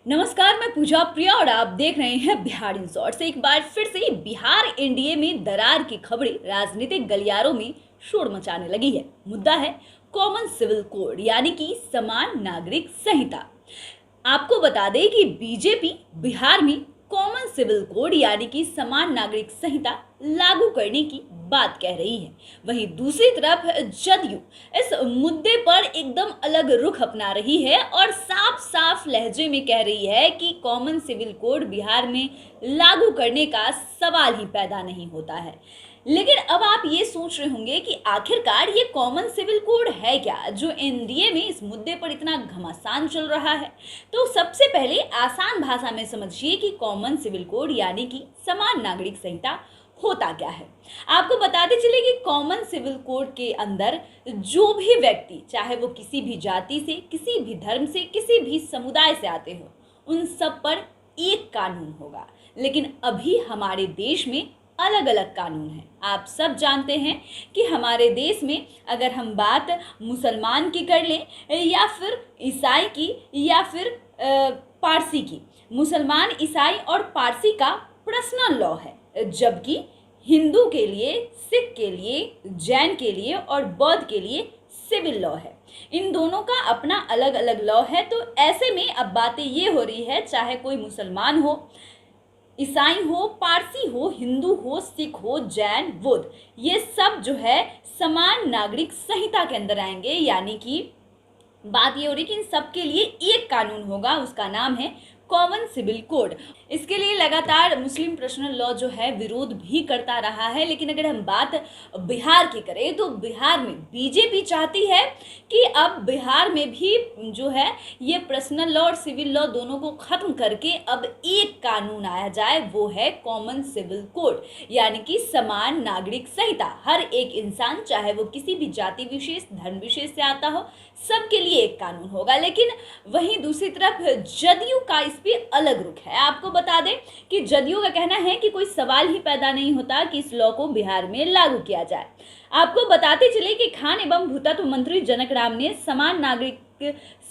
नमस्कार, मैं पूजा प्रिया और आप देख रहे हैं बिहार इन शॉर्ट्स। एक बार फिर से बिहार एनडीए में दरार की खबरें राजनीतिक गलियारों में शोर मचाने लगी है। मुद्दा है कॉमन सिविल कोड यानी कि समान नागरिक संहिता। आपको बता दें कि बीजेपी बिहार में कॉमन सिविल कोड यानी कि समान नागरिक संहिता लागू करने की बात कह रही है। वहीं दूसरी तरफ जदयू इस मुद्दे पर एकदम अलग रुख अपना रही है और साफ साफ लहजे में कह रही है कि कॉमन सिविल कोड बिहार में लागू करने का सवाल ही पैदा नहीं होता है। लेकिन अब आप ये सोच रहे होंगे कि आखिरकार ये कॉमन सिविल कोड है क्या, जो एनडीए में इस मुद्दे पर इतना घमासान चल रहा है। तो सबसे पहले आसान भाषा में समझिए कि कॉमन सिविल कोड यानी कि समान नागरिक संहिता होता क्या है। आपको बताते चले कि कॉमन सिविल कोड के अंदर जो भी व्यक्ति, चाहे वो किसी भी जाति से, किसी भी धर्म से, किसी भी समुदाय से आते हो, उन सब पर एक कानून होगा। लेकिन अभी हमारे देश में अलग अलग कानून हैं। आप सब जानते हैं कि हमारे देश में अगर हम बात मुसलमान की कर लें या फिर ईसाई की या फिर पारसी की, मुसलमान, ईसाई और पारसी का पर्सनल लॉ है, जबकि हिंदू के लिए, सिख के लिए, जैन के लिए और बौद्ध के लिए सिविल लॉ है। इन दोनों का अपना अलग अलग लॉ है। तो ऐसे में अब बातें ये हो रही है, चाहे कोई मुसलमान हो, ईसाई हो, पारसी हो, हिंदू हो, सिख हो, जैन, बौद्ध, ये सब जो है समान नागरिक संहिता के अंदर आएंगे। यानी कि बात ये हो रही कि इन सब के लिए एक कानून होगा, उसका नाम है कॉमन सिविल कोड। इसके लिए लगातार मुस्लिम पर्सनल लॉ जो है विरोध भी करता रहा है। लेकिन अगर हम बात बिहार की करें तो बिहार में बीजेपी चाहती है कि अब बिहार में भी जो है ये पर्सनल लॉ और सिविल लॉ दोनों को खत्म करके अब एक कानून आया जाए, वो है कॉमन सिविल कोड यानी कि समान नागरिक संहिता। हर एक इंसान, चाहे वो किसी भी जाति विशेष, धर्म विशेष से आता हो, सबके लिए एक कानून होगा। लेकिन वहीं दूसरी तरफ जदयू का इस पे अलग रुख है। आपको बता दें कि जदयू का कहना है कि कोई सवाल ही पैदा नहीं होता कि इस लॉ को बिहार में लागू किया जाए। आपको बताते चले कि खान एवं भूतत्व मंत्री जनक राम ने समान नागरिक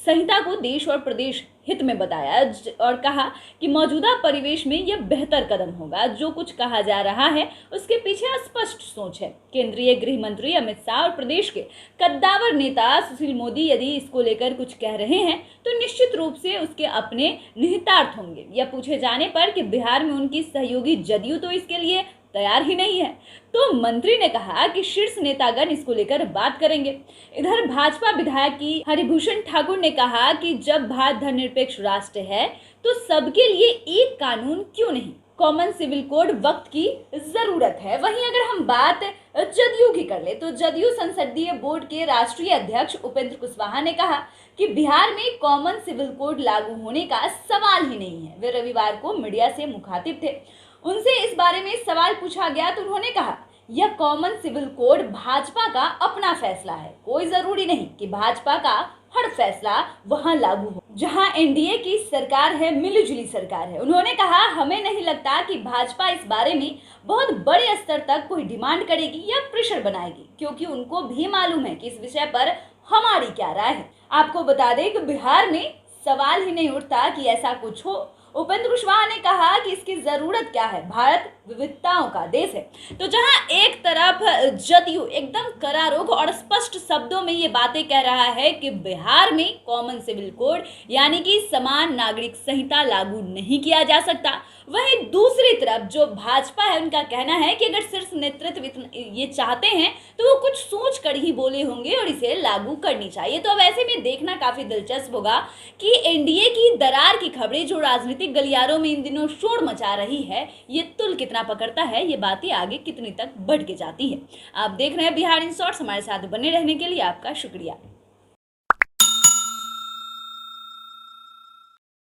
संहिता को देश और प्रदेश हित में बताया और कहा कि मौजूदा परिवेश में यह बेहतर कदम होगा। जो कुछ कहा जा रहा है उसके पीछे स्पष्ट सोच है। केंद्रीय गृह मंत्री अमित शाह और प्रदेश के कद्दावर नेता सुशील मोदी यदि इसको लेकर कुछ कह रहे हैं तो निश्चित रूप से उसके अपने निहितार्थ होंगे। यह पूछे जाने पर कि बिहार में उनकी सहयोगी जदयू तो इसके लिए तैयार ही नहीं है, तो मंत्री ने कहा कि शीर्ष नेतागण इसको लेकर बात करेंगे। इधर भाजपा विधायक की हरिभूषण ठाकुर ने कहा कि जब भारत धर्मनिरपेक्ष राष्ट्र है तो सबके लिए एक कानून क्यों नहीं, कॉमन सिविल कोड वक्त की जरूरत है। वहीं अगर हम बात जदयू की कर ले तो जदयू संसदीय बोर्ड के राष्ट्रीय अध्यक्ष उपेंद्र कुशवाहा ने कहा कि बिहार में कॉमन सिविल कोड लागू होने का सवाल ही नहीं है। वे रविवार को मीडिया से मुखातिब थे, उनसे इस बारे में सवाल पूछा गया तो उन्होंने कहा यह कॉमन सिविल कोड भाजपा का अपना फैसला है, कोई जरूरी नहीं कि भाजपा का हर फैसला वहां लागू हो जहां एनडीए की सरकार है, मिलीजुली सरकार है। उन्होंने कहा हमें नहीं लगता कि भाजपा इस बारे में बहुत बड़े स्तर तक कोई डिमांड करेगी या प्रेशर बनाएगी, क्योंकि उनको भी मालूम है कि इस विषय पर हमारी क्या राय है। आपको बता दें कि बिहार में सवाल ही नहीं उठता कि ऐसा कुछ हो। उपेंद्र कुशवाहा ने कहा कि इसकी जरूरत क्या है, भारत विविधताओं का देश है। तो जहां एक तरफ जदयू एकदम करारोग और स्पष्ट शब्दों में ये बातें कह रहा है कि बिहार में कॉमन सिविल कोड यानी कि समान नागरिक संहिता लागू नहीं किया जा सकता, वहीं दूसरी तरफ जो भाजपा है उनका कहना है कि अगर शीर्ष नेतृत्व ये चाहते हैं तो वो कुछ सोच कर ही बोले होंगे और इसे लागू करनी चाहिए। तो अब ऐसे में देखना काफी दिलचस्प होगा कि एनडीए की दरार की खबरें जो राजनीतिक गलियारों में इन दिनों शोर मचा रही है, ये तुल कितना पकड़ता है, ये बातें आगे कितनी तक बढ़ के जाती है। आप देख रहे हैं बिहार इन शॉर्ट्स। हमारे साथ बने रहने के लिए आपका शुक्रिया।